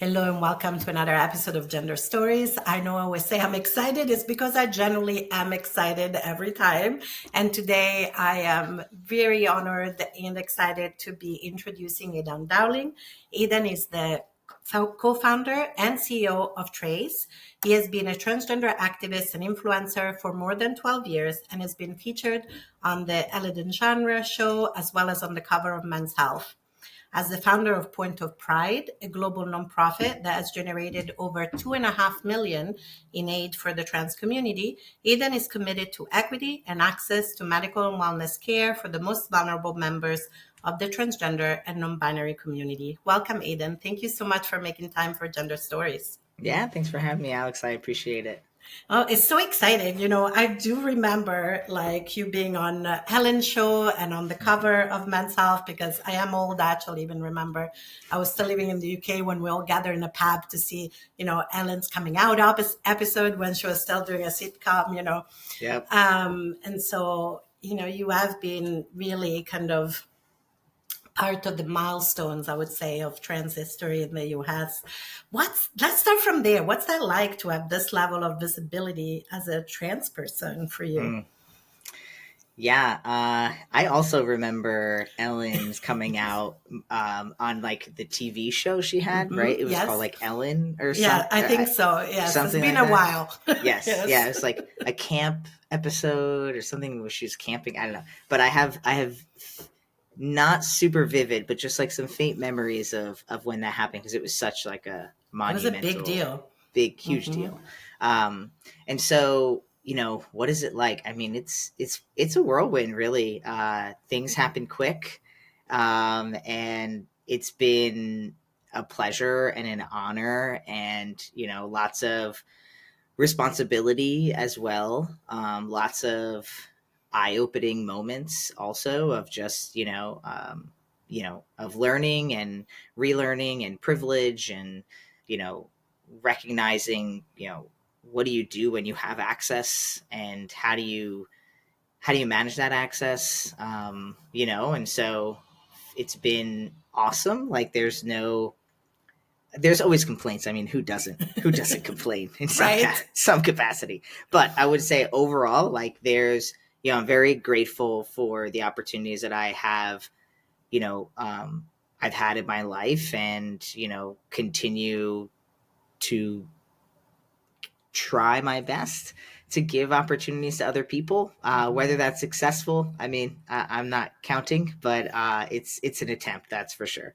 Hello and welcome to another episode of Gender Stories. I know I always say I'm excited. It's because I generally am excited every time. And today I am very honored and excited to be introducing Aydian Dowling. Aydian is the co-founder and CEO of Trace. He has been a transgender activist and influencer for more than 12 years and has been featured on the Ellen Degeneres Show as well as on the cover of Men's Health. As the founder of Point of Pride, a global nonprofit that has generated over 2.5 million in aid for the trans community, Aydian is committed to equity and access to medical and wellness care for the most vulnerable members of the transgender and non-binary community. Welcome, Aydian. Thank you so much for making time for Gender Stories. Yeah, thanks for having me, Alex. I appreciate it. Oh, it's so exciting. I do remember like you being on Ellen's show and on the cover of Men's Health because I am old, actually, even remember I was still living in the UK when we all gathered in a pub to see, Ellen's coming out episode when she was still doing a sitcom, Yep. And so, you have been really kind of part of the milestones, I would say, of trans history in the US. Let's start from there. What's that like to have this level of visibility as a trans person for you? Yeah, I also remember Ellen's coming out on like the TV show she had, right? It was Yes. called like Ellen or Yeah, something. I think so. Yes. Something It's been like a that. while. Yes, Yes. yeah, it's like a camp episode or something where she was camping. I don't know, but I have not super vivid, but just like some faint memories of when that happened because it was such like a It was a big monumental, deal. big, huge deal. And so, what is it like? I mean, it's a whirlwind, really. Things happen quick, and it's been a pleasure and an honor, and lots of responsibility as well. Lots of eye-opening moments, also of just of learning and relearning and privilege and you know recognizing what do you do when you have access and how do you manage that access, and so it's been awesome. Like there's always complaints. I mean, who doesn't complain in Right. some capacity, but I would say overall, like I'm very grateful for the opportunities that I have, you know um, I've had in my life, and continue to try my best to give opportunities to other people. Whether that's successful, I mean, I'm not counting, but it's an attempt, that's for sure.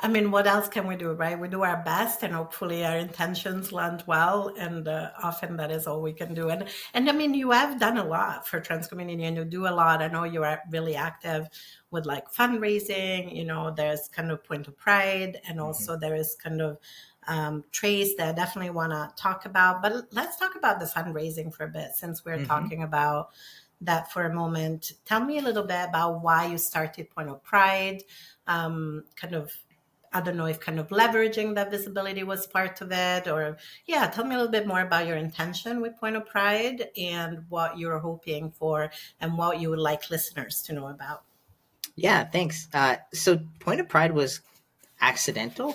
I mean, what else can we do, right? We do our best, and hopefully our intentions land well. And often that is all we can do. And I mean, you have done a lot for trans community, and you do a lot. I know you are really active with like fundraising. There's kind of Point of Pride, and also there is kind of Trace that I definitely want to talk about. But let's talk about the fundraising for a bit, since we're talking about that for a moment. Tell me a little bit about why you started Point of Pride. Kind of, I don't know if kind of leveraging that visibility was part of it, or yeah, tell me a little bit more about your intention with Point of Pride and what you're hoping for and what you would like listeners to know about. Yeah, thanks. So Point of Pride was accidental,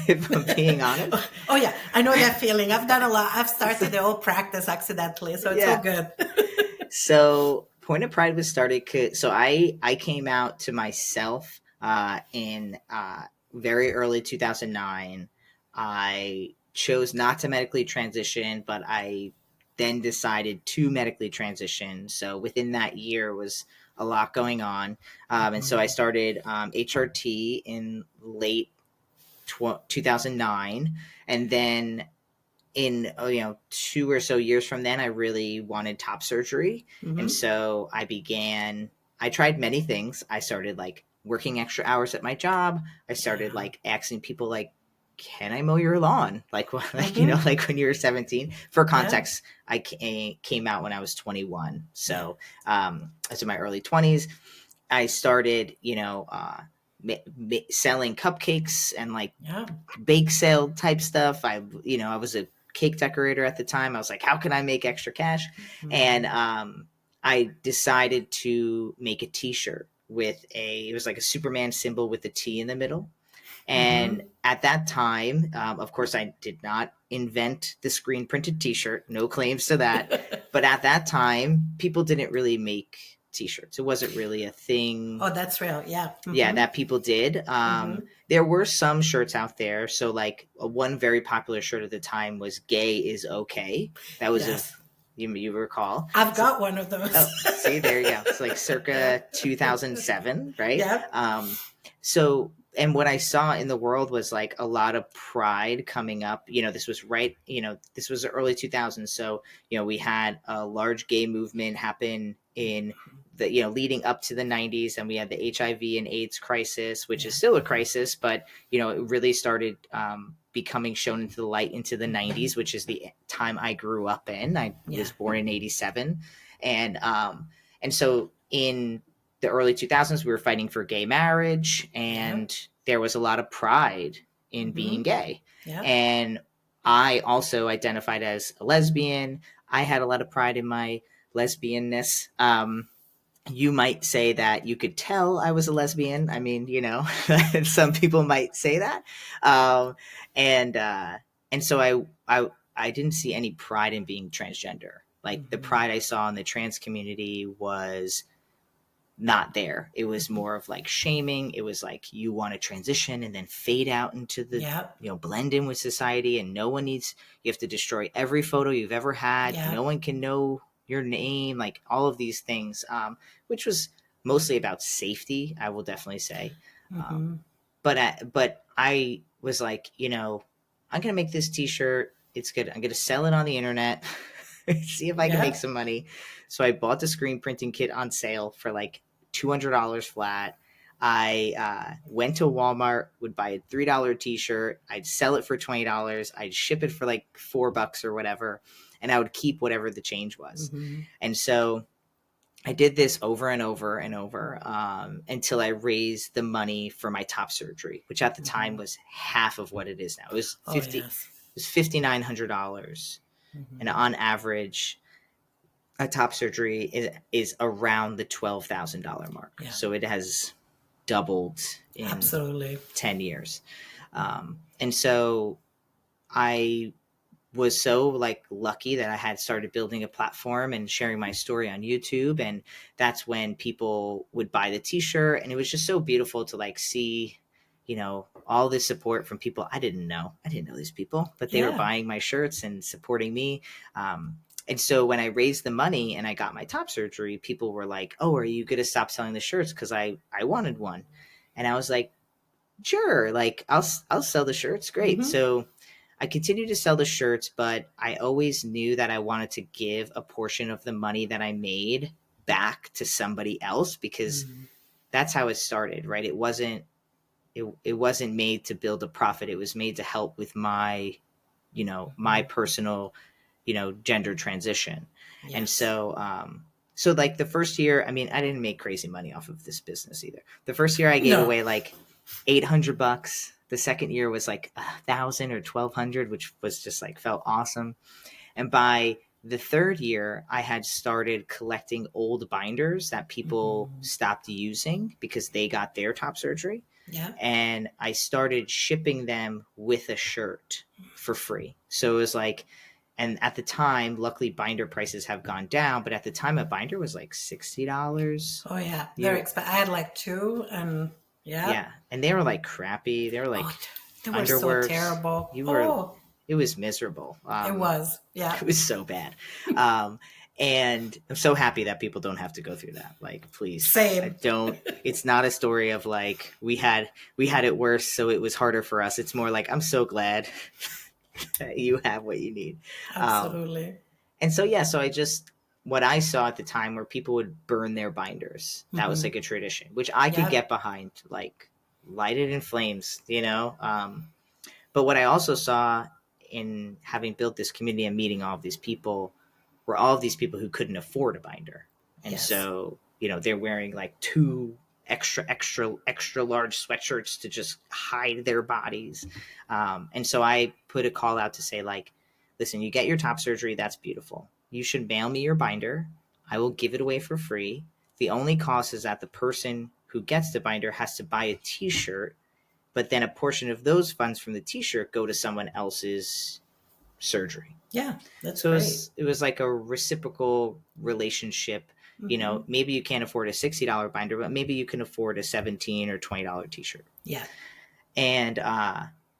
if I'm being honest. Oh yeah, I know that feeling. I've done a lot. I've started the whole practice accidentally, so it's all Yeah. good. So Point of Pride was started. So I came out to myself in very early 2009. I chose not to medically transition, but I then decided to medically transition. So within that year was a lot going on, and so I started HRT in late 2009, and then in 2 or so years from then, I really wanted top surgery. And Mm-hmm. so I tried many things. I started like working extra hours at my job. I started Yeah. like asking people like, can I mow your lawn? Like, Mm-hmm. like when you were 17. For Yeah. context, I came out when I was 21. Yeah. So I was in my early 20s. I started, selling cupcakes and like Yeah. bake sale type stuff. I was a cake decorator at the time. I was like, how can I make extra cash? And Mm-hmm. I decided to make a T-shirt with it was like a Superman symbol with a T in the middle. And at that time, of course, I did not invent the screen printed T-shirt. No claims to that. But at that time, people didn't really make T-shirts. It wasn't really a thing. Oh, that's real. Yeah. Yeah, that people did. There were some shirts out there. So like one very popular shirt at the time was "Gay is Okay." That was Yes. you recall. I've got one of those. Oh, see, there you go. It's like circa 2007, right? Yeah. So, and what I saw in the world was like a lot of pride coming up. This was this was the early 2000s. So, we had a large gay movement happen in the, leading up to the 90s, and we had the HIV and AIDS crisis, which is still a crisis, but, it really started becoming shown into the light into the 90s, which is the time I grew up in. I was born in 87. And so in the early 2000s, we were fighting for gay marriage, and there was a lot of pride in being gay. And I also identified as a lesbian. I had a lot of pride in my lesbianness. You might say that you could tell I was a lesbian. I mean, some people might say that. And so I didn't see any pride in being transgender. Like the pride I saw in the trans community was not there. It was more of like shaming. It was like you want to transition and then fade out into the blend in with society, and you have to destroy every photo you've ever had. No one can know your name, like all of these things, which was mostly about safety, I will definitely say. But I was like, I'm gonna make this T-shirt. It's good. I'm gonna sell it on the internet. See if I can make some money. So I bought the screen printing kit on sale for like $200 flat. I went to Walmart, would buy a $3 T-shirt. I'd sell it for $20. I'd ship it for like $4 or whatever, and I would keep whatever the change was. And so I did this over and over and over until I raised the money for my top surgery, which at the time was half of what it is now. It was It was $5,900. And on average, a top surgery is around the $12,000 mark. So it has doubled in 10 years. And so I was so like lucky that I had started building a platform and sharing my story on YouTube. And that's when people would buy the T-shirt. And it was just so beautiful to like see, all this support from people I didn't know these people, but they were buying my shirts and supporting me. And so when I raised the money and I got my top surgery, people were like, "Oh, are you going to stop selling the shirts? Because I wanted one." And I was like, "Sure, like I'll sell the shirts. Great." So I continued to sell the shirts, but I always knew that I wanted to give a portion of the money that I made back to somebody else, because that's how it started, right? It wasn't made to build a profit. It was made to help with my, my personal, gender transition. And so, like the first year, I mean, I didn't make crazy money off of this business either. The first year I gave away like $800. The second year was like 1,000 or 1,200, which was just like felt awesome. And by the third year, I had started collecting old binders that people stopped using because they got their top surgery. And I started shipping them with a shirt for free. So it was like, and at the time, luckily binder prices have gone down, but at the time a binder was like $60. Oh yeah, they're expensive. I had like two, and and they were like crappy. They were like they were so terrible. It was miserable. It was, it was so bad. And I'm so happy that people don't have to go through that. Like, please, same. It's not a story of like we had it worse, so it was harder for us. It's more like, I'm so glad that you have what you need. Absolutely. And so what I saw at the time where people would burn their binders. That was like a tradition, which I could get behind, like light it in flames, But what I also saw in having built this community and meeting all of these people were all of these people who couldn't afford a binder. And so, they're wearing like 2 extra large sweatshirts to just hide their bodies. And so I put a call out to say, like, listen, you get your top surgery. That's beautiful. You should mail me your binder. I will give it away for free. The only cost is that the person who gets the binder has to buy a T-shirt but then a portion of those funds from the t-shirt go to someone else's surgery. Yeah, that's So great. it was like a reciprocal relationship. You know, Mm-hmm. maybe you can't afford a $60 binder, but maybe you can afford a $17 or $20 t-shirt. Yeah. And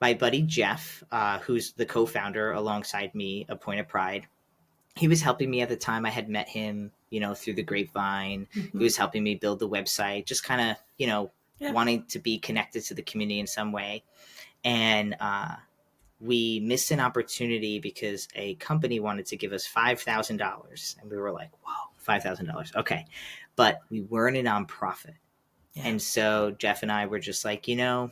my buddy Jeff, who's the co-founder alongside me of Point of Pride, he was helping me at the time. I had met him, you know, through the grapevine. He Mm-hmm. was helping me build the website, just kind of, you know, Yeah. wanting to be connected to the community in some way. And we missed an opportunity because a company wanted to give us $5,000. And we were like, whoa, $5,000. Okay. But we weren't a nonprofit. Yeah. And so Jeff and I were just like, you know,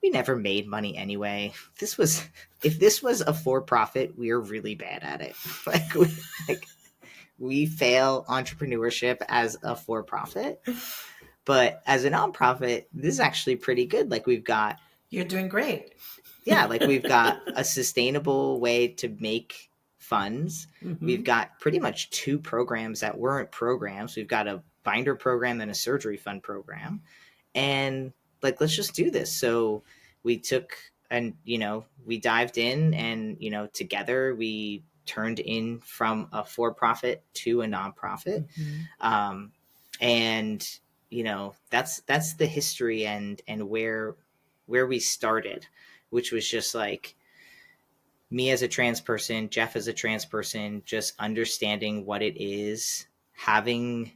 we never made money anyway. If this was a for-profit, we are really bad at it. like we fail entrepreneurship as a for-profit, but as a nonprofit, this is actually pretty good. Like we've got You're doing great. we've got a sustainable way to make funds. We've Mm-hmm. got pretty much 2 programs that weren't programs. We've got a binder program and a surgery fund program. And like, let's just do this. So we took and, you know, we dived in and, you know, together we turned in from a for-profit to a nonprofit. Mm-hmm. And, you know, that's the history and where we started, which was just like me as a trans person, Jeff as a trans person, just understanding what it is, having,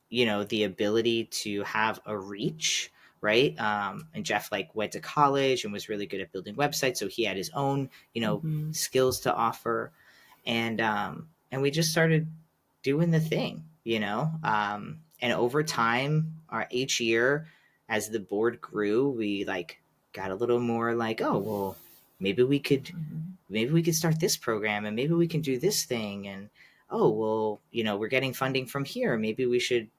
you know, the ability to have a reach, right? And Jeff like went to college and was really good at building websites, so he had his own, you know, Mm-hmm. skills to offer, and we just started doing the thing, you know. And over time, each year, as the board grew, we like got a little more like, oh well, maybe we could start this program, and maybe we can do this thing, and oh well, you know, we're getting funding from here, maybe we should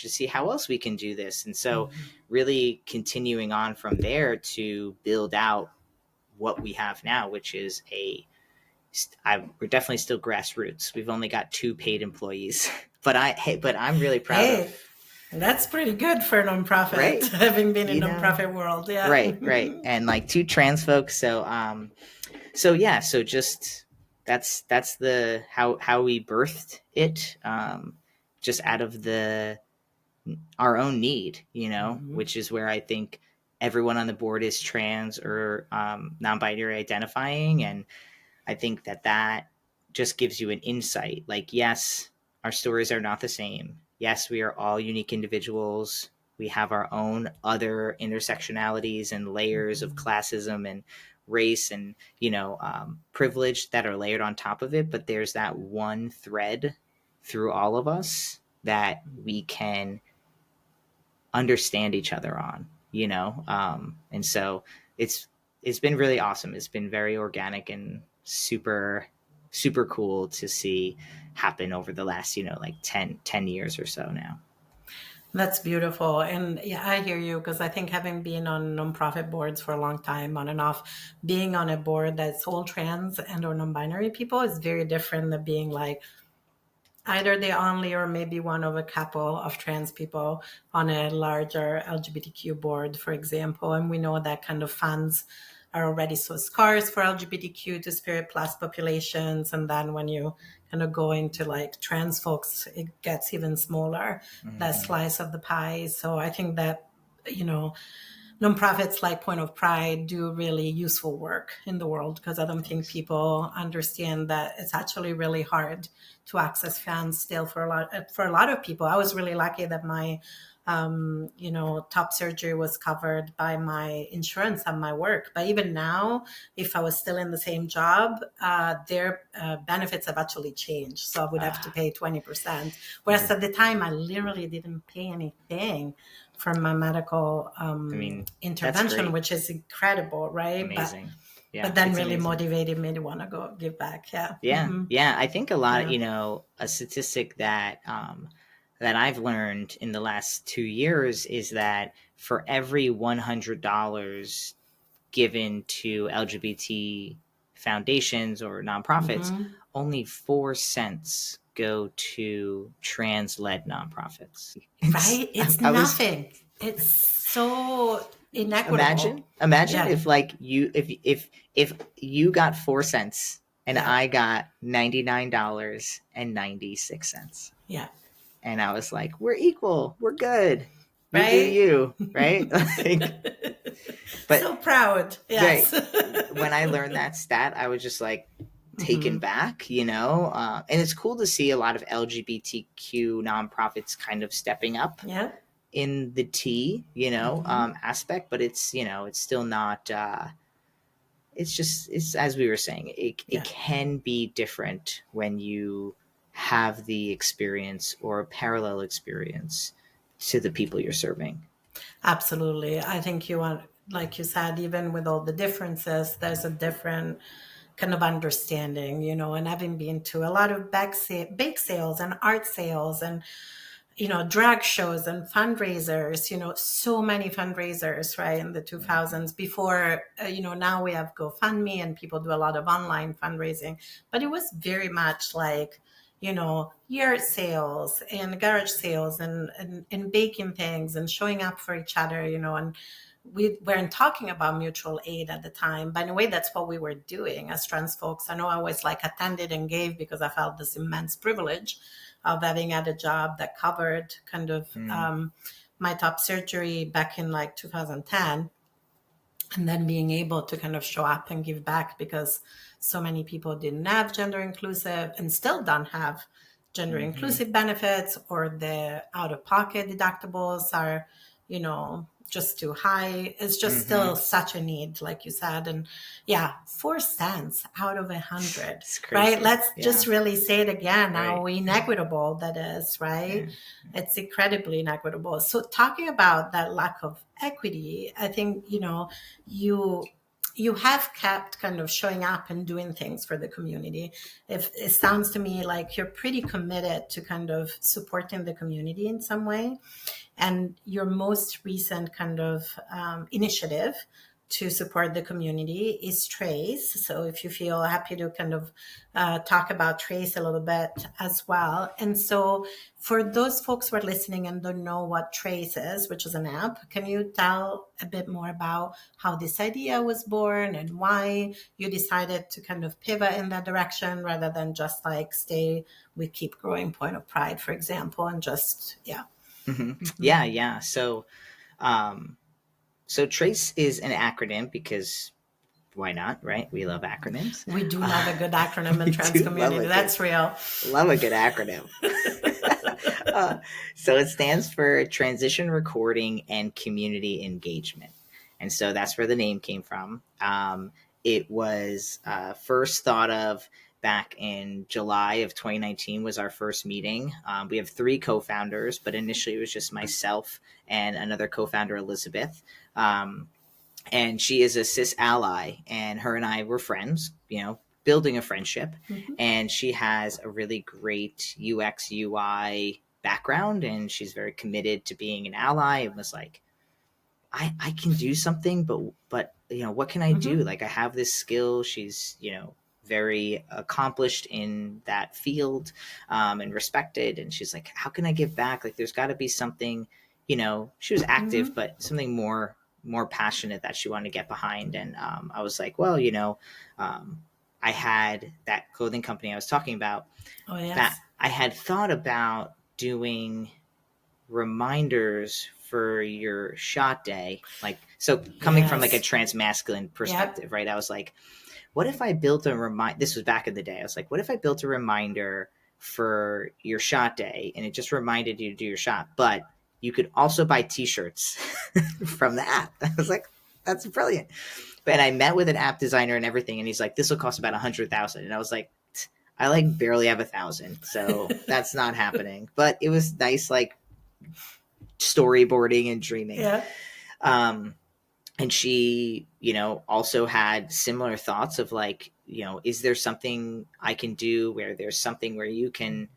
see how else we can do this. And so Mm-hmm. really continuing on from there to build out what we have now, which is we're definitely still grassroots. We've only got 2 paid employees, but I'm really proud Hey, of. that's pretty good for a nonprofit, Right, having been in you know, nonprofit world. Yeah. right, and like 2 trans folks. So yeah, so just that's the how we birthed it, just out of our own need, you know, Mm-hmm. which is where I think everyone on the board is trans or non-binary identifying, and I think that just gives you an insight. Like, yes, our stories are not the same. Yes, we are all unique individuals. We have our own other intersectionalities and layers of classism and race and, you know, privilege that are layered on top of it. But there's that one thread through all of us that we can understand each other on, you know. And so it's been really awesome. It's been very organic and super cool to see happen over the last, you know, like 10 years or so now. That's beautiful. And yeah, I hear you, because I think having been on nonprofit boards for a long time, on and off, being on a board that's all trans and or non-binary people is very different than being like either the only or maybe one of a couple of trans people on a larger LGBTQ board, for example. And we know that kind of funds are already so scarce for LGBTQ to spirit plus populations. And then when you kind of go into like trans folks, it gets even smaller, that slice of the pie. So I think that, you know, nonprofits like Point of Pride do really useful work in the world, because I don't think Thanks. people understand that it's actually really hard to access funds still for a lot of people. I was really lucky that my you know, top surgery was covered by my insurance and my work. But even now, if I was still in the same job, their benefits have actually changed. So I would have to pay 20%. Whereas at the time, I literally didn't pay anything for my medical I mean, that's intervention, great. which is incredible, right? Amazing. Yeah, But then it's really amazing. motivated me to want to go give back. Yeah. Yeah, Mm-hmm. yeah. I think a lot, Yeah. you know, a statistic that that I've learned in the last 2 years is that for every $100 given to LGBT foundations or nonprofits, Mm-hmm. only 4 cents go to trans-led nonprofits. Right? It's I was nothing. It's so inequitable. Imagine Yeah, if like if you got 4 cents and yeah, I got $99.96. yeah. And I was like, we're equal. We're good. You do Right? you, right? Like, but So proud. right Yes. when I learned that stat, I was just like taken Hmm. back, and it's cool to see a lot of LGBTQ nonprofits kind of stepping up Yeah. in the T, Hmm. aspect, but it's still not. It's as we were saying, it Yeah. can be different when you have the experience or a parallel experience to the people you're serving. Absolutely. I think you want, like you said, even with all the differences, there's a different kind of understanding, and having been to a lot of bake sales and art sales and, drag shows and fundraisers, so many fundraisers, right, in the 2000s before, now we have GoFundMe and people do a lot of online fundraising, but it was very much like, yard sales and garage sales and baking things and showing up for each other, and we weren't talking about mutual aid at the time, but in a way that's what we were doing as trans folks. I know I always like attended and gave because I felt this immense privilege of having had a job that covered kind of Mm, my top surgery back in like 2010, and then being able to kind of show up and give back because so many people didn't have gender inclusive and still don't have gender hmm inclusive benefits, or the out of pocket deductibles are, just too high. It's just hmm still such a need, like you said. And yeah, 4 cents out of 100, It's right? crazy. Let's Yeah. just really say it again, how Right. inequitable that is, Yeah. right? It's incredibly inequitable. So talking about that lack of equity, I think, you you have kept kind of showing up and doing things for the community. If it sounds to me like you're pretty committed to kind of supporting the community in some way, and your most recent kind of initiative to support the community is Trace. So if you feel happy to kind of talk about Trace a little bit as well. And so for those folks who are listening and don't know what Trace is, which is an app, can you tell a bit more about how this idea was born and why you decided to kind of pivot in that direction rather than just like stay with Keep Growing Point of Pride, for example, and just, yeah. Mhm. Yeah. Yeah. Um, so Trace is an acronym because why not, right? We love acronyms. We do love a good acronym in We trans do community. That's real. love a good acronym. uh, so it stands for Transition Recording and Community Engagement. And so that's where the name came from. It was first thought of back in July of 2019 was our first meeting. We have three co-founders, but initially it was just myself and another co-founder, Elizabeth. And she is a cis ally, and her and I were friends, building a friendship. Mhm. And she has a really great UX UI background, and she's very committed to being an ally, and was like, I can do something, but what can I do? Mhm. Like, I have this skill. She's very accomplished in that field, and respected. And she's like, how can I give back? Like, there's got to be something. She was active, Mhm. but something more passionate that she wanted to get behind. And I was like, well, I had that clothing company I was talking about, Oh that yes. I had thought about doing reminders for your shot day. Like, so coming from like a Yes. trans masculine Yep. perspective, right? I was like, what if I built a this was back in the day. I was like, what if I built a reminder for your shot day and it just reminded you to do your shot, but you could also buy t-shirts from the app. I was like, that's brilliant. And I met with an app designer and everything, and he's like, this will cost about 100,000. And I was like, I like barely have 1,000, so that's not happening. But it was nice, like storyboarding and dreaming. Yeah. Um, and she, also had similar thoughts of like, is there something I can do where there's something where you can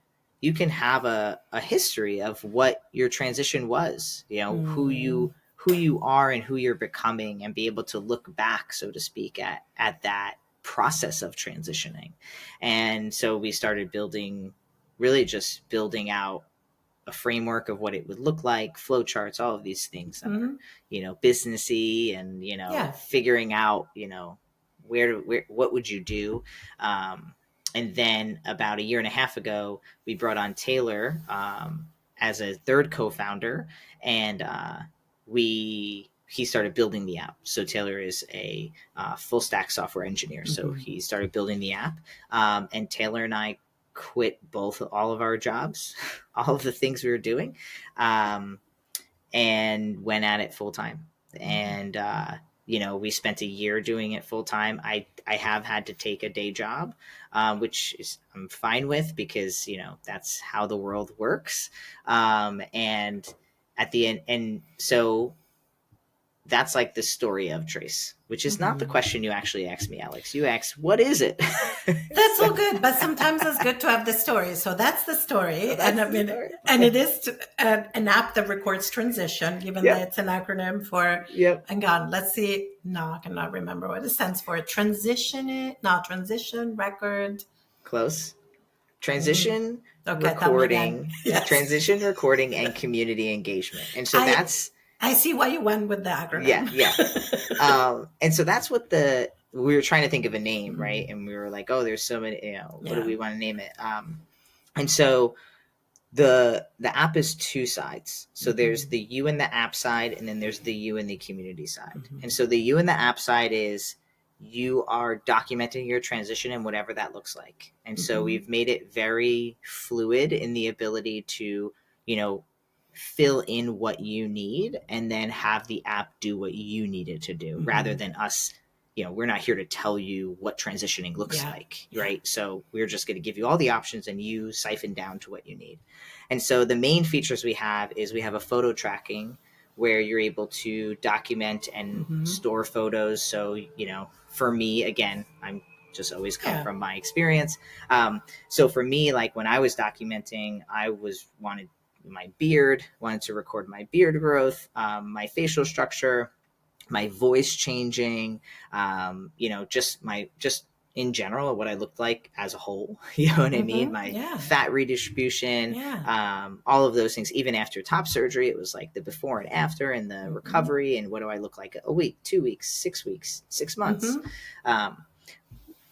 have a history of what your transition was, Mm. who you are and who you're becoming, and be able to look back, so to speak, at that process of transitioning. And so we started building, really just building out a framework of what it would look like, flow charts, all of these things that are, Mm-hmm. businessy and, Yeah. figuring out, where what would you do? And then about a year and a half ago, we brought on Taylor as a third co-founder, and he started building the app. So Taylor is a full stack software engineer. So Mm-hmm. he started building the app, and Taylor and I quit all of our jobs, all of the things we were doing, and went at it full time. And we spent a year doing it full time. I have had to take a day job, which is I'm fine with, because that's how the world works. And at the end, and so that's like the story of Trace, which is not the question you actually asked me, Alex. You asked, what is it? That's all good, but sometimes it's good to have the story. So that's the story, and I mean, story. and it is an app that records transition, given Yep. that it's an acronym for. Yep. And God, let's see. No, I cannot remember what it stands for. Transition record. Close. Transition, Okay, recording, yes. transition, recording, and community engagement. And so I see why you went with the acronym. Yeah. And so that's what we were trying to think of a name, right? And we were like, oh, there's so many, what do we want to name it? And so the app is two sides. So there's the you and the app side, and then there's the you and the community side. And so the you and the app side is you are documenting your transition and whatever that looks like. And so we've made it very fluid in the ability to, fill in what you need and then have the app do what you need it to do, rather than us. We're not here to tell you what transitioning looks like, right? So we're just going to give you all the options and you siphon down to what you need. And so the main features we have is we have a photo tracking where you're able to document and store photos. So, for me, again, I'm just always come from my experience. So for me, like when I was documenting, I wanted my beard, wanted to record my beard growth, my facial structure, my voice changing, just in general, what I looked like as a whole, you know what I mean? My fat redistribution, all of those things. Even after top surgery, it was like the before and after, and the recovery, and what do I look like a week, 2 weeks, 6 months.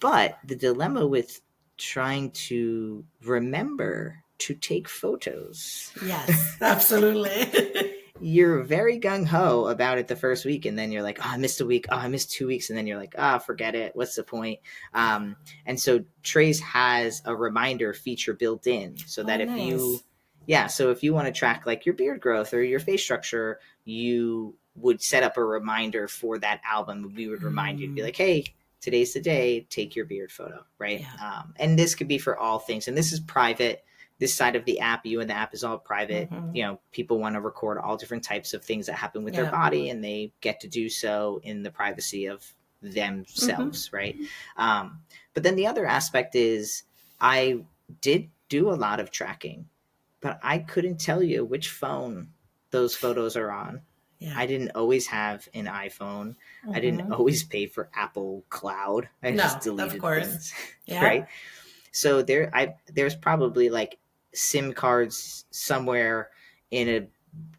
But the dilemma with trying to remember to take photos. Yes, absolutely. You're very gung-ho about it the first week, and then you're like, oh, I missed a week. Oh, I missed 2 weeks. And then you're like, forget it. What's the point? And so Trace has a reminder feature built in so that if you want to track like your beard growth or your face structure, you would set up a reminder for that album. We would remind you to be like, hey, today's the day, take your beard photo, right? Yeah. And this could be for all things. And this is private. This side of the app, you and the app is all private. People want to record all different types of things that happen with their body, and they get to do so in the privacy of themselves, right? But then the other aspect is I did do a lot of tracking, but I couldn't tell you which phone those photos are on. Yeah. I didn't always have an iPhone. I didn't always pay for Apple Cloud. I just deleted things, right? So there's probably like SIM cards somewhere in a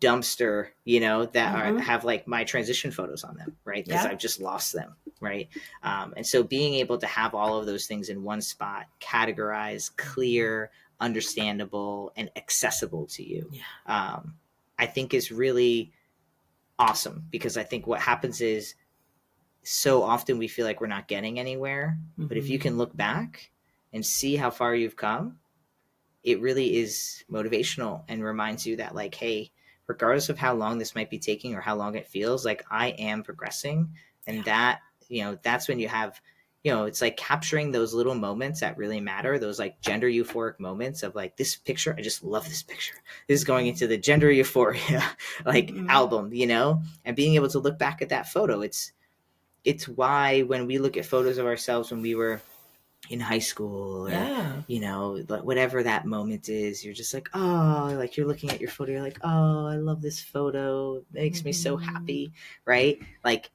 dumpster, that have like my transition photos on them, right? Because I've just lost them, right? And so being able to have all of those things in one spot, categorized, clear, understandable, and accessible to you, I think is really awesome, because I think what happens is so often we feel like we're not getting anywhere, but if you can look back and see how far you've come, it really is motivational and reminds you that like, hey, regardless of how long this might be taking or how long it feels, like I am progressing. And that, that's when you have, it's like capturing those little moments that really matter, those like gender euphoric moments of like this picture. I just love this picture. This is going into the gender euphoria, like album, and being able to look back at that photo. It's why when we look at photos of ourselves when we were in high school or, whatever that moment is, you're just like, oh, like you're looking at your photo. You're like, oh, I love this photo. It makes me so happy. Right. Like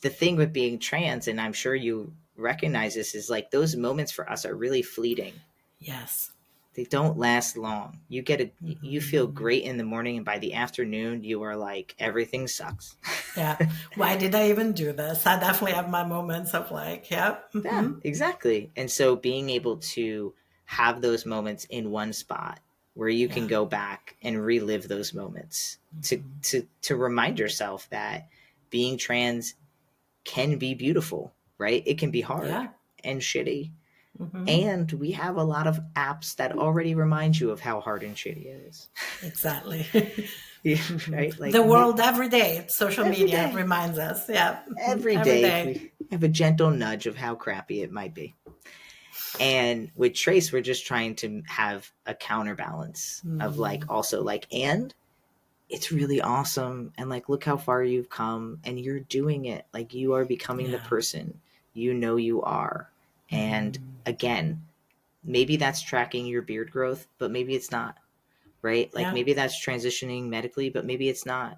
the thing with being trans, and I'm sure you recognize this, is like those moments for us are really fleeting. Yes. They don't last long. You feel great in the morning, and by the afternoon, you are like, everything sucks. Yeah. Why did I even do this? I definitely have my moments of like, yeah. Yeah, exactly. And so being able to have those moments in one spot where you can Yeah. go back and relive those moments to remind yourself that being trans can be beautiful, right? It can be hard Yeah. and shitty. Hmm. And we have a lot of apps that already remind you of how hard and shitty it is. Exactly. Yeah, Hmm. right? Like The world every day, social every media day. reminds us. Yeah. Mhm. Every Every day day. we have a gentle nudge of how crappy it might be. And with Trace, we're just trying to have a counterbalance of like, also like, and it's really awesome. And like, look how far you've come and you're doing it. Like, you are becoming the Yeah. person you know you are. And again, maybe that's tracking your beard growth, but maybe it's not, right? Like, Yeah. maybe that's transitioning medically, but maybe it's not.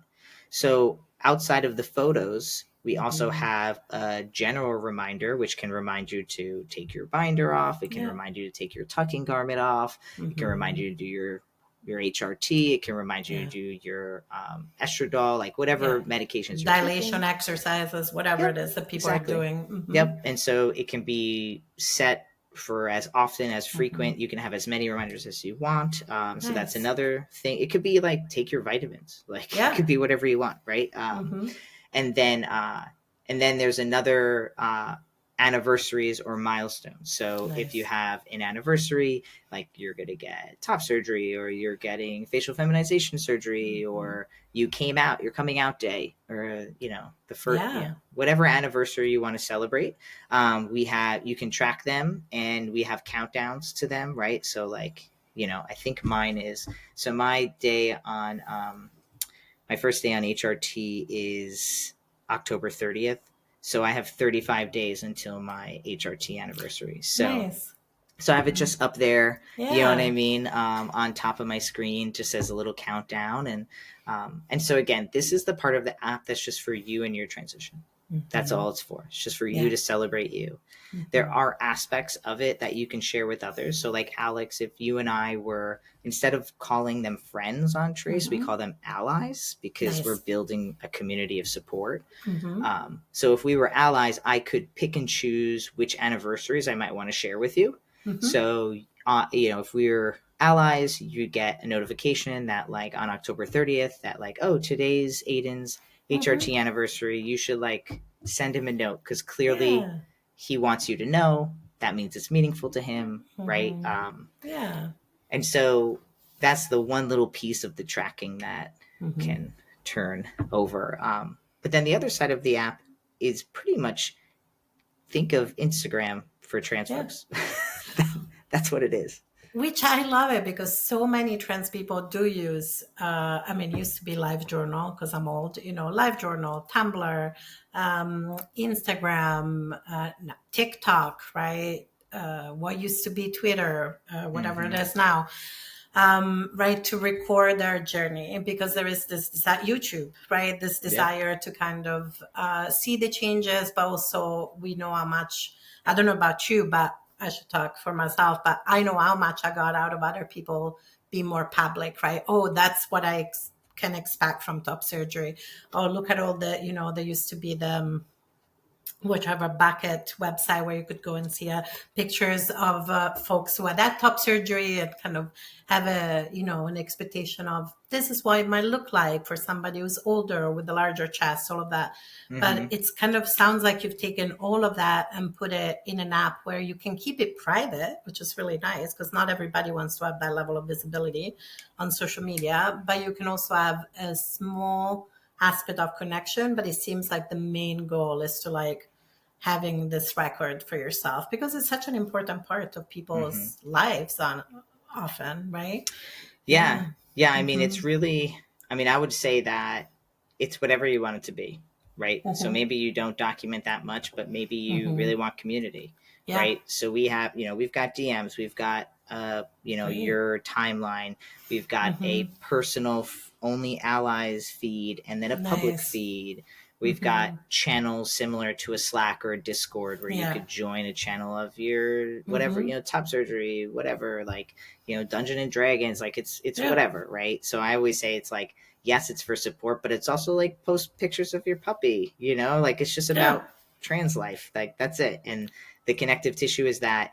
So outside of the photos, we also have a general reminder, which can remind you to take your binder off. It can Yeah. remind you to take your tucking garment off. It can remind you to do your HRT. It can remind you to Yeah. do your estradiol, like whatever Yeah. medications you're Dilation taking. exercises, whatever it Yep, is that people are exactly. doing. Hmm. Yep. And so it can be set for as often as frequent. You can have as many reminders as you want. So that's Nice. another thing. It could be like take your vitamins. Like it Yeah. could be whatever you want, right? Hmm. And then there's another anniversaries or milestones. So if you Nice. have an anniversary, like you're going to get top surgery, or you're getting facial feminization surgery, or you came out, your coming out day, or the first, Yeah. whatever anniversary you want to celebrate. You can track them, and we have countdowns to them, right? So like, I think mine is, so my first day on HRT is October 30th. So I have 35 days until my HRT anniversary. Nice. So I have it just up there, you know what I Yeah. mean, on top of my screen, just as a little countdown. And so again, this is the part of the app that's just for you and your transition. That's all it's for. It's just for you Yeah. to celebrate you. There Hmm. are aspects of it that you can share with others. So like Alex, if you and I were, instead of calling them friends on Trace, we call them allies, because we're Nice. building a community of support. Hmm. So if we were allies, I could pick and choose which anniversaries I might want to share with you. Hmm. So, if we were allies, you get a notification that like on October 30th that like, oh, today's Aiden's HRT anniversary. You should like send him a note, because clearly Yeah. he wants you to know. That means it's meaningful to him, right? Yeah. And so that's the one little piece of the tracking that Hmm. can turn over. But then the other side of the app is pretty much, think of Instagram for trans Yeah. folks. That's what it is. Which I love it because so many trans people do use, I mean, it used to be Live Journal because I'm old, Live Journal, Tumblr, Instagram, no, TikTok, right? What used to be Twitter, whatever it is now, right? To record their journey because there is this YouTube, right? This desire to kind of see the changes, but also we know how much, I don't know about you, but I should talk for myself, but I know how much I got out of other people being more public, right? Oh, that's what I can expect from top surgery. Oh, look at all the, there used to be the whichever bucket website where you could go and see pictures of folks who had that top surgery and kind of have an expectation of this is what it might look like for somebody who's older with a larger chest, all of that. But it's kind of sounds like you've taken all of that and put it in an app where you can keep it private, which is really nice because not everybody wants to have that level of visibility on social media, but you can also have a small aspect of connection. But it seems like the main goal is to like having this record for yourself because it's such an important part of people's lives on often, right? Yeah. Yeah. Yeah. I mean, it's really, I mean, I would say that it's whatever you want it to be, right? So maybe you don't document that much, but maybe you really want community, Yeah. right? So we have, we've got DMs, we've got, Great. your timeline, we've got a personal only allies feed, and then a public Nice. feed. We've got channels similar to a Slack or a Discord where you Yeah. could join a channel of your whatever, top surgery, whatever, like, Dungeon and Dragons, like it's whatever, right? So I always say it's like, yes, it's for support, but it's also like post pictures of your puppy, like it's just about trans life. Like that's it. And the connective tissue is that,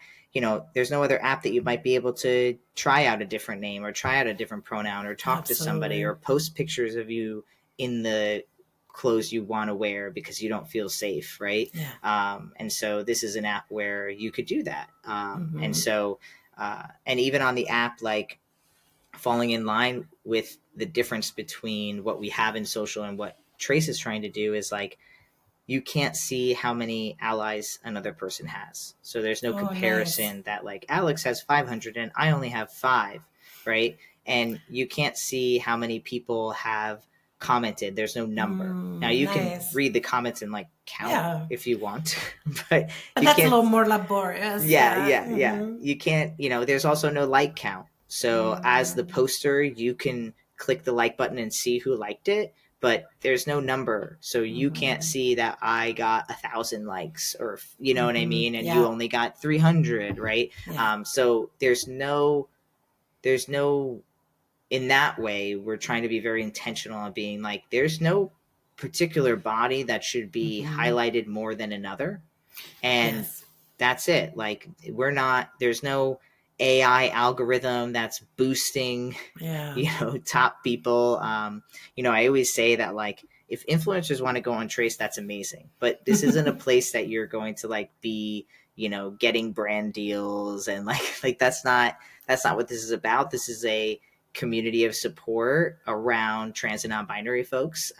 there's no other app that you might be able to try out a different name or try out a different pronoun or talk to somebody or post pictures of you in the clothes you want to wear because you don't feel safe, right? And so this is an app where you could do that. And so, and even on the app, like falling in line with the difference between what we have in social and what Trace is trying to do is like, you can't see how many allies another person has. So there's no comparison that like Alex has 500 and I only have 5, right? And you can't see how many people have commented. There's no number. Now you can read the comments and like count if you want, but you that's can't, a little more laborious. Yeah. You can't, there's also no like count. So as the poster, you can click the like button and see who liked it, but there's no number. So you can't see that I got 1,000 likes or, you know what I mean? And you only got 300, right? So there's no, in that way, we're trying to be very intentional on being like, there's no particular body that should be highlighted more than another. And that's it. Like there's no AI algorithm that's boosting, top people. I always say that like, if influencers want to go on Trace, that's amazing. But this isn't a place that you're going to like be, getting brand deals and like that's not what this is about. This is a community of support around trans and non-binary folks.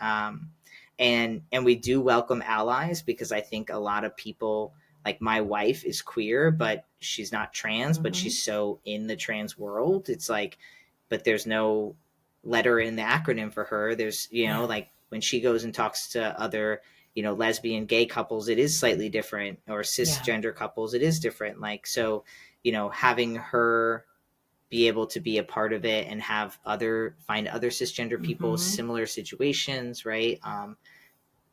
And we do welcome allies because I think a lot of people, like my wife is queer, but she's not trans, but she's so in the trans world. It's like, but there's no letter in the acronym for her. There's, like when she goes and talks to other, lesbian gay couples, it is slightly different, or cisgender couples, it is different. Like, so, having her be able to be a part of it and find other cisgender people, similar situations, right?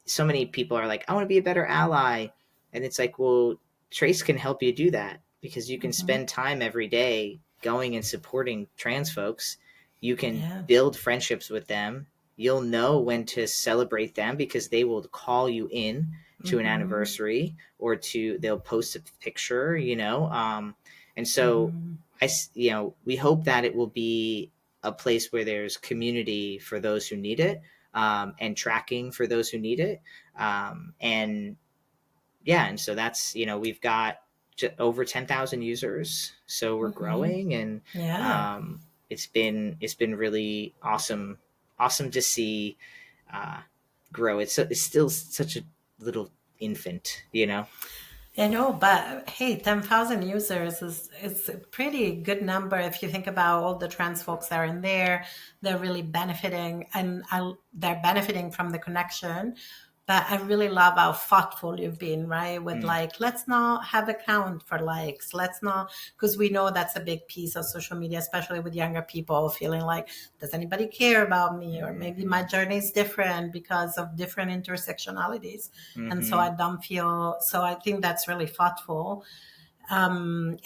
So many people are like, I want to be a better ally. And it's like, well, Trace can help you do that because you can spend time every day going and supporting trans folks. You can build friendships with them. You'll know when to celebrate them because they will call you in to an anniversary or they'll post a picture, and so we hope that it will be a place where there's community for those who need it, and tracking for those who need it. And so that's, we've got over 10,000 users, so we're growing, and it's been really awesome to see grow. It's still such a little infant, I know, but hey, 10,000 users is a pretty good number if you think about all the trans folks that are in there. They're really benefiting, and they're benefiting from the connection. But I really love how thoughtful you've been, right? With like, let's not have a count for likes. Let's not, because we know that's a big piece of social media, especially with younger people feeling like, does anybody care about me? Or maybe my journey is different because of different intersectionalities. And so I think that's really thoughtful. And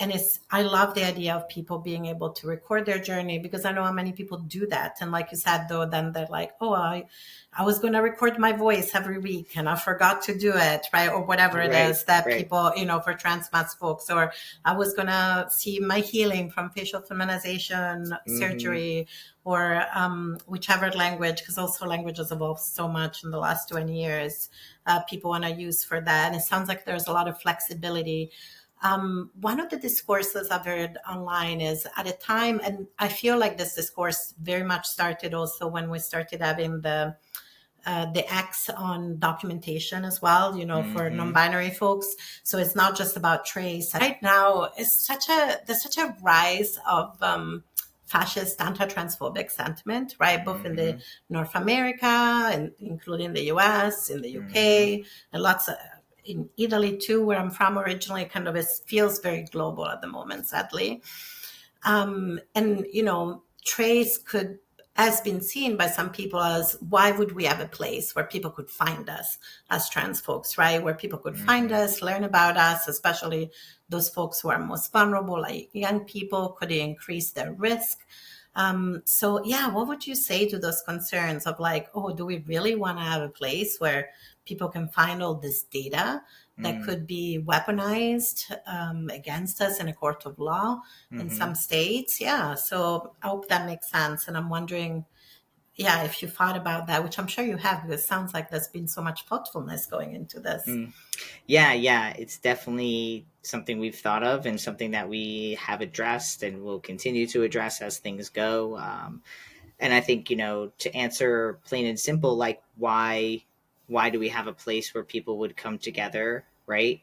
I love the idea of people being able to record their journey, because I know how many people do that. And like you said, though, then they're like, oh, I was going to record my voice every week and I forgot to do it, right? Or whatever it is that people, for trans mass folks, or I was going to see my healing from facial feminization surgery, or whichever language, because also languages evolved so much in the last 20 years, people want to use for that. And it sounds like there's a lot of flexibility. One of the discourses I've heard online is at a time, and I feel like this discourse very much started also when we started having the acts on documentation as well, for non-binary folks. So it's not just about Trace. Right now, there's such a rise of fascist anti-transphobic sentiment, right? Both in the North America and including the US, in the UK, and lots of in Italy too, where I'm from originally. Kind of, it feels very global at the moment, sadly. And Trace could has been seen by some people as, why would we have a place where people could find us as trans folks, right? Where people could find Hmm. us, learn about us, especially those folks who are most vulnerable, like young people. Could it increase their risk? So yeah, what would you say to those concerns of like, oh, do we really want to have a place where people can find all this data that Mm. could be weaponized against us in a court of law in Hmm. some states? Yeah, so I hope that makes sense. And I'm wondering, yeah, if you thought about that, which I'm sure you have, because it sounds like there's been so much thoughtfulness going into this. Mm. Yeah, it's definitely something we've thought of and something that we have addressed and will continue to address as things go. And I think, to answer plain and simple, like why do we have a place where people would come together, right?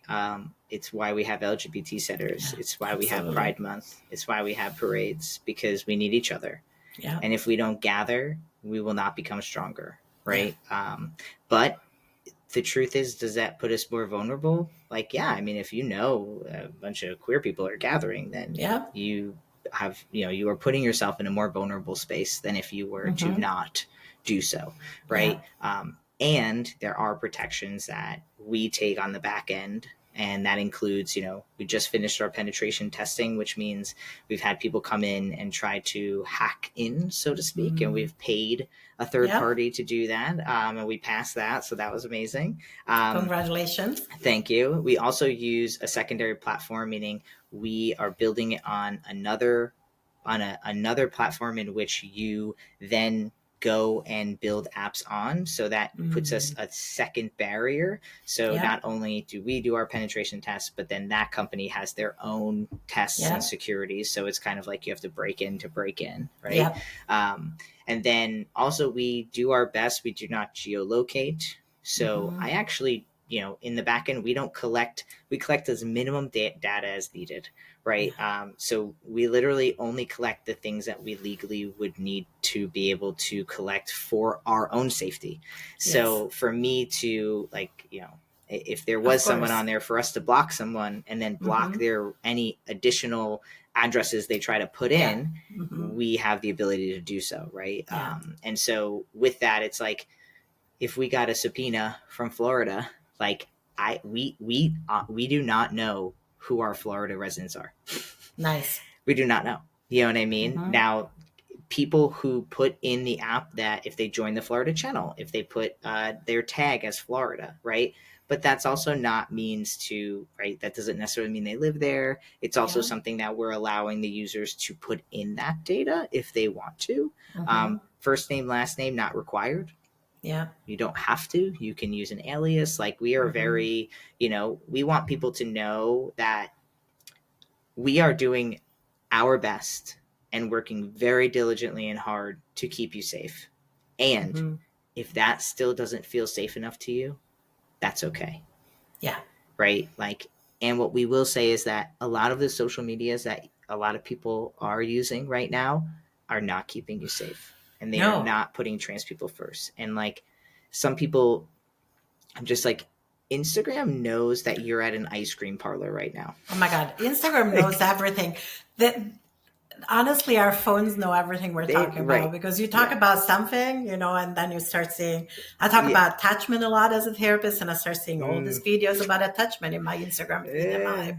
It's why we have LGBT centers. Yeah, It's why we have absolutely. Pride Month. It's why we have parades, because we need each other. Yeah, And if we don't gather, we will not become stronger, yeah, right? But the truth is, does that put us more vulnerable? Like, yeah, I mean, if a bunch of queer people are gathering, then yeah. you are putting yourself in a more vulnerable space than if you were to Mm-hmm. not do so, Yeah, right? And there are protections that we take on the back end. And that includes, we just finished our penetration testing, which means we've had people come in and try to hack in, so to speak, and mm, we've paid a third yeah. party to do that, and we passed that, so that was amazing. Congratulations. Thank you. We also use a secondary platform, meaning we are building it on another platform in which you then go and build apps on. So that puts us Mm, a second barrier. So yeah, not only do we do our penetration tests, but then that company has their own tests and yeah, securities. So it's kind of like you have to break in to break in, right? yeah. And then also we do our best. We do not geolocate. So Mm-hmm. I actually, in the back end, we collect as minimum data as needed, Yeah, right? So we literally only collect the things that we legally would need to be able to collect for our own safety. yes, So for me to, like, if there of was someone course. on there, for us to block someone and then block Mm-hmm. their any additional addresses they try to put Yeah, in, mm-hmm. we have the ability to do so, right? Yeah, And so with that, it's like, if we got a subpoena from Florida, like, we do not know who our Florida residents are. nice. We do not know. You know what I mean? Mm-hmm. Now, people who put in the app that if they join the Florida channel, if they put their tag as Florida, right? But that's also not means to, right? That doesn't necessarily mean they live there. It's also Yeah, something that we're allowing the users to put in that data if they want to. mm-hmm. First name, last name, not required. Yeah, You don't have to. You can use an alias. Like, we are mm-hmm. very, we want people to know that we are doing our best and working very diligently and hard to keep you safe. And Mm-hmm. if that still doesn't feel safe enough to you, that's okay. Yeah, Right? Like, and what we will say is that a lot of the social medias that a lot of people are using right now are not keeping you safe, and they are no. not putting trans people first. And like, some people, I'm just like, Instagram knows that you're at an ice cream parlor right now. Oh my God, Instagram knows Like, everything. That honestly, our phones know everything we're talking about right. because you talk Yeah. about something, and then you start seeing. I talk Yeah. about attachment a lot as a therapist, and I start seeing all Mm, these videos about attachment in my Instagram feed. And I'm eh, like,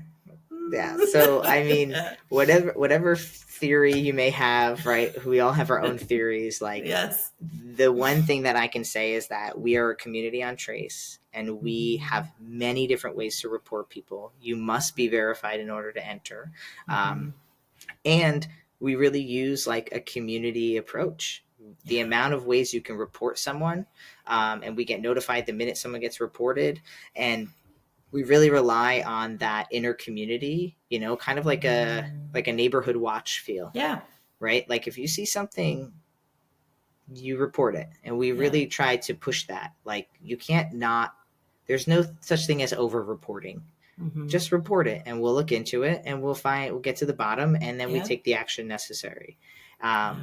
yeah. So I mean, yeah. whatever theory you may have, right? We all have our own theories. Like, Yes. the one thing that I can say is that we are a community on Trace, and we Mm-hmm. have many different ways to report people. You must be verified in order to enter. Mm-hmm. And we really use like a community approach. The Yeah. amount of ways you can report someone, and we get notified the minute someone gets reported, and we really rely on that inner community, kind of like a Mm-hmm. neighborhood watch feel, Yeah. right? Like, if you see something, you report it, and we Yeah. really try to push that. Like, you can't not. There's no such thing as over reporting. Mm-hmm. Just report it, and we'll look into it, and we'll get to the bottom, and then we Yeah. take the action necessary. Yeah.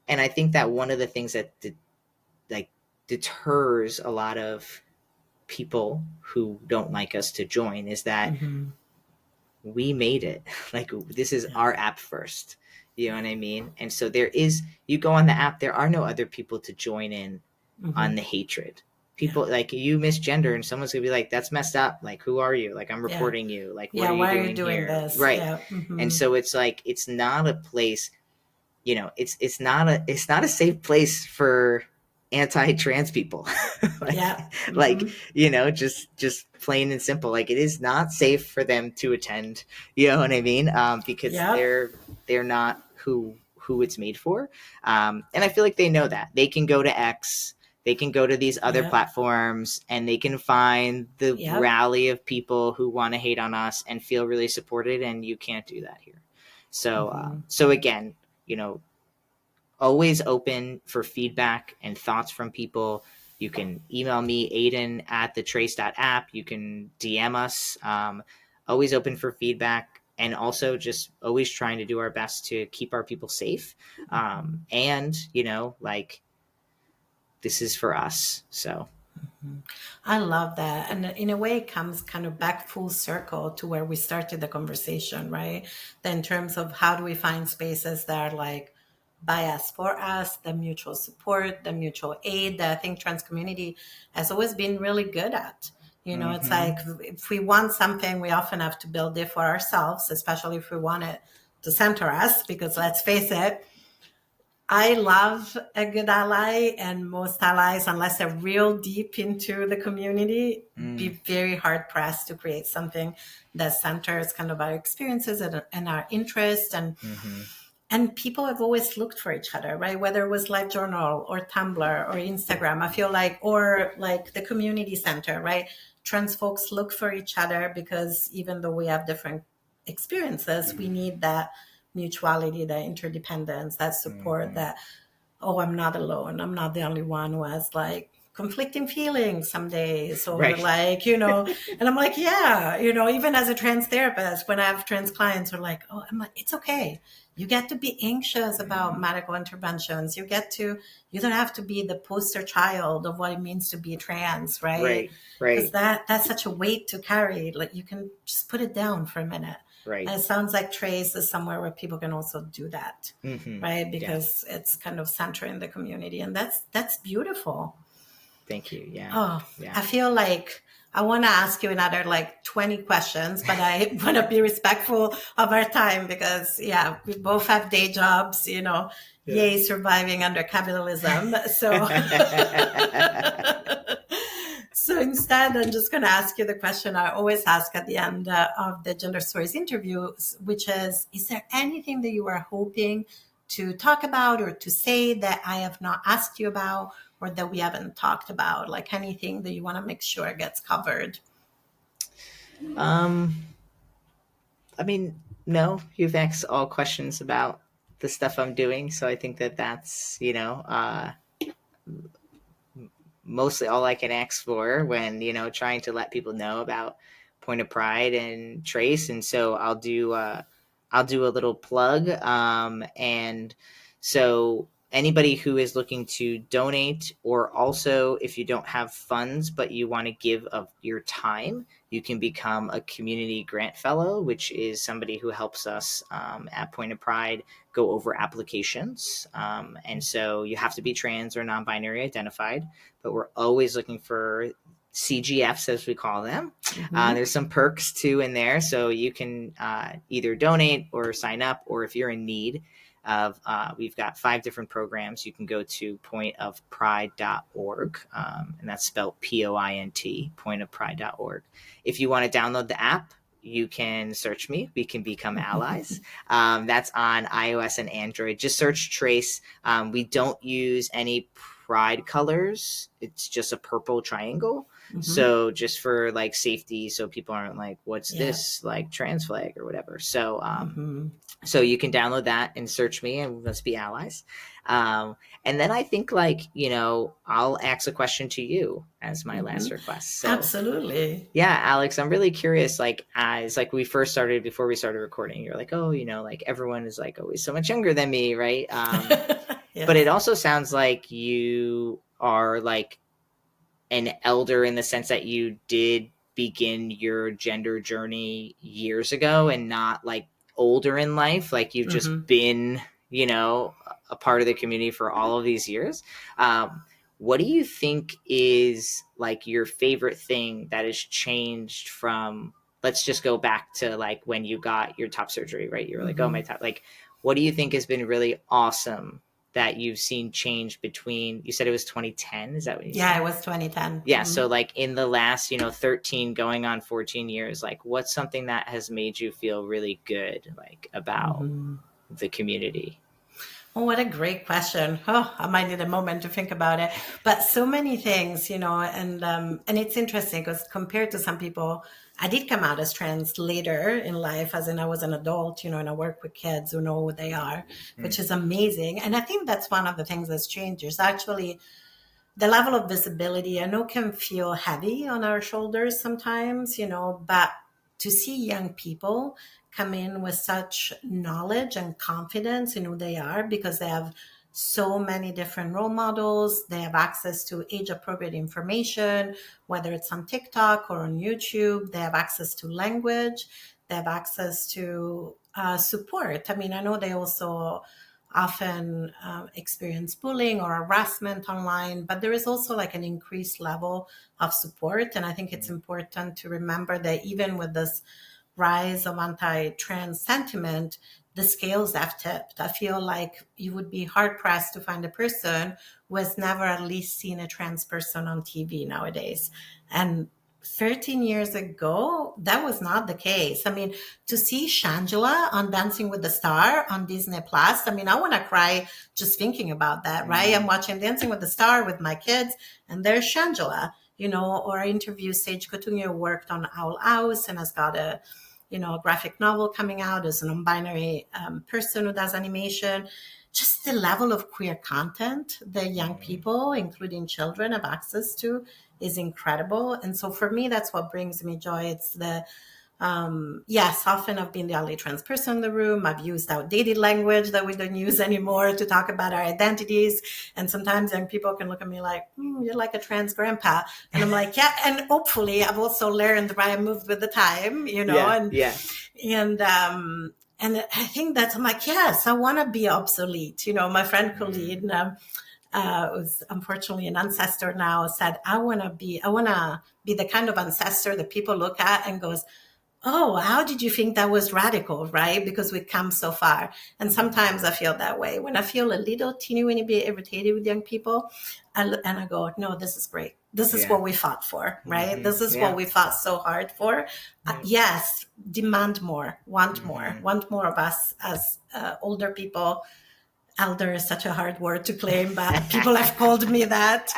And I think that one of the things that like deters a lot of people who don't like us to join is that Mm-hmm. we made it. Like, this is Yeah. our app first. You know what I mean? And so you go on the app, there are no other people to join in on the hatred. People like you misgender and someone's gonna be like, that's messed up. Like, who are you? Like, I'm reporting you. Like, what are you why are you doing doing here? this? Right. Yeah. And so it's like, it's not a place, it's not a safe place for anti-trans people. like, Yeah. like, just plain and simple. Like, it is not safe for them to attend, you know what I mean? Because Yeah. they're not who it's made for. And I feel like they know that. They can go to X, they can go to these other Yeah. platforms, and they can find the Yep. rally of people who want to hate on us and feel really supported, and you can't do that here. So again, you know, always open for feedback and thoughts from people. You can email me, Aiden at thetrace.app. You can DM us. Always open for feedback, and also just always trying to do our best to keep our people safe. And, like, this is for us. So. I love that. And in a way, it comes kind of back full circle to where we started the conversation, right? Then in terms of how do we find spaces that are like by us, for us, the mutual support, the mutual aid that I think trans community has always been really good at. It's like if we want something, we often have to build it for ourselves, especially if we want it to center us, because let's face it, I love a good ally, and most allies, unless they're real deep into the community, be very hard pressed to create something that centers kind of our experiences and our interests. And people have always looked for each other, right? Whether it was LiveJournal or Tumblr or Instagram, I feel like, or like the community center, right? Trans folks look for each other because even though we have different experiences, we need that mutuality, that interdependence, that support, that, oh, I'm not alone. I'm not the only one who has like conflicting feelings some days, or Right. like, and I'm like, yeah, even as a trans therapist, when I have trans clients who are like, oh, I'm like, it's okay. You get to be anxious about medical interventions. You don't have to be the poster child of what it means to be trans, right? Because that's such a weight to carry. Like, you can just put it down for a minute. Right. And it sounds like Trace is somewhere where people can also do that, right? Because it's kind of centering the community, and that's beautiful. Thank you. Yeah. Oh, Yeah. I feel like I want to ask you another like 20 questions, but I want to be respectful of our time because, we both have day jobs, yay, surviving under capitalism. So, so instead, I'm just going to ask you the question I always ask at the end of the Gender Stories interviews, which is there anything that you are hoping to talk about or to say that I have not asked you about, or that we haven't talked about, like anything that you want to make sure gets covered? I mean, no, you've asked all questions about the stuff I'm doing. So I think that's, mostly all I can ask for when, trying to let people know about Point of Pride and Trace. And so I'll do a little plug. And so anybody who is looking to donate, or also if you don't have funds but you want to give of your time, you can become a community grant fellow, which is somebody who helps us at Point of Pride go over applications. And so you have to be trans or non-binary identified, but we're always looking for CGFs, as we call them. There's some perks too in there, so you can either donate or sign up, or if you're in need of, we've got 5 different programs. You can go to pointofpride.org, and that's spelled POINT, pointofpride.org. If you want to download the app, you can search me. We can become allies. That's on iOS and Android. Just search Trace. We don't use any pride colors. It's just a purple triangle. So just for like safety, so people aren't like, what's this, like trans flag or whatever. So so you can download that and search me, and let's be allies. And then I think, like, I'll ask a question to you as my last request. So, absolutely. Yeah, Alex, I'm really curious. Like, as like we first started, before we started recording, you're like, oh, like everyone is like always so much younger than me, right? Yes. But it also sounds like you are like an elder in the sense that you did begin your gender journey years ago, and not like older in life, like you've Mm-hmm. just been, you know, a part of the community for all of these years. What do you think is like your favorite thing that has changed from, let's just go back to like when you got your top surgery, right? You were like, oh, my top, like, what do you think has been really awesome that you've seen change between, you said it was 2010. Is that what you said? Yeah, it was 2010. Yeah. Mm-hmm. So like in the last, 13 going on 14 years, like what's something that has made you feel really good, like about the community? Oh, what a great question. Oh, I might need a moment to think about it. But so many things, and it's interesting because compared to some people, I did come out as trans later in life, as in I was an adult, and I work with kids who know who they are, which is amazing. And I think that's one of the things that's changed. Is actually the level of visibility, I know, can feel heavy on our shoulders sometimes, but to see young people come in with such knowledge and confidence in who they are because they have so many different role models, they have access to age appropriate information, whether it's on TikTok or on YouTube, they have access to language, they have access to support. I mean, I know they also often experience bullying or harassment online, but there is also like an increased level of support. And I think it's important to remember that even with this rise of anti-trans sentiment, the scales have tipped. I feel like you would be hard pressed to find a person who has never at least seen a trans person on TV nowadays. And 13 years ago, that was not the case. I mean, to see Shangela on Dancing with the Star on Disney Plus, I mean, I want to cry just thinking about that, right? I'm watching Dancing with the Star with my kids, and there's Shangela, or I interview Sage Couturier, who worked on Owl House and has got a graphic novel coming out as a non-binary person who does animation. Just the level of queer content that young people, including children, have access to is incredible. And so for me, that's what brings me joy. It's the, yes, often I've been the only trans person in the room. I've used outdated language that we don't use anymore to talk about our identities. And sometimes young people can look at me like, you're like a trans grandpa. And I'm like, yeah. And hopefully I've also learned that I moved with the time, and I think that's, I'm like, yes, I want to be obsolete. My friend Colleen, who's unfortunately an ancestor now, said, I want to be the kind of ancestor that people look at and goes, oh, how did you think that was radical, right? Because we've come so far. And sometimes I feel that way. When I feel a little teeny weeny bit irritated with young people, I go, no, this is great. This is what we fought for, right? This is what we fought so hard for. Yes, demand more, want more of us as older people. Elder is such a hard word to claim, but people have called me that.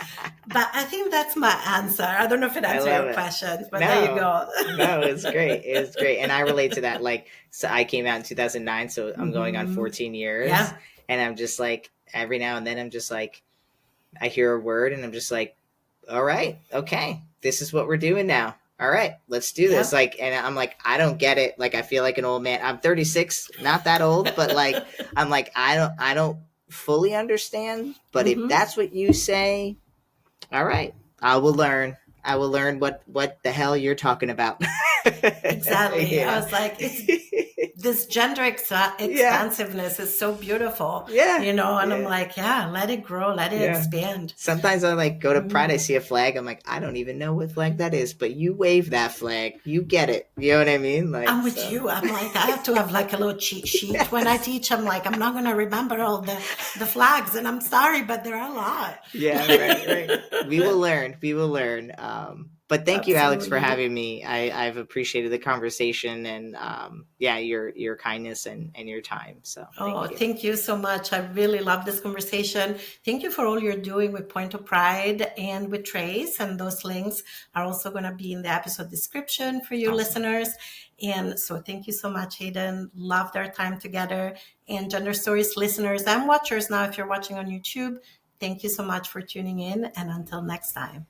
But I think that's my answer. I don't know if it answers your question, but there you go. No, it's great. It's great. And I relate to that. Like, so I came out in 2009, so I'm going on 14 years. Yeah. And I'm just like, every now and then I'm just like, I hear a word and I'm just like, all right, okay, this is what we're doing now. All right, let's do this. Like, and I'm like, I don't get it. Like, I feel like an old man. I'm 36, not that old, but like, I'm like, I don't fully understand. But if that's what you say, all right, I will learn. I will learn what the hell you're talking about. Exactly. I was like, this gender expansiveness is so beautiful. And I'm like, let it grow, let it expand. Sometimes I like go to Pride, I see a flag, I'm like, I don't even know what flag that is, but you wave that flag, you get it. You know what I mean? Like, I'm with you. I'm like, I have to have like a little cheat sheet when I teach. I'm like, I'm not going to remember all the flags, and I'm sorry, but there are a lot. Right. We will learn. But thank you, Alex, for having me. I've appreciated the conversation and your kindness and your time. So thank you so much. I really love this conversation. Thank you for all you're doing with Point of Pride and with Trace. And those links are also going to be in the episode description for you listeners. And so thank you so much, Hayden. Loved our time together. And Gender Stories listeners and watchers now, if you're watching on YouTube, thank you so much for tuning in. And until next time.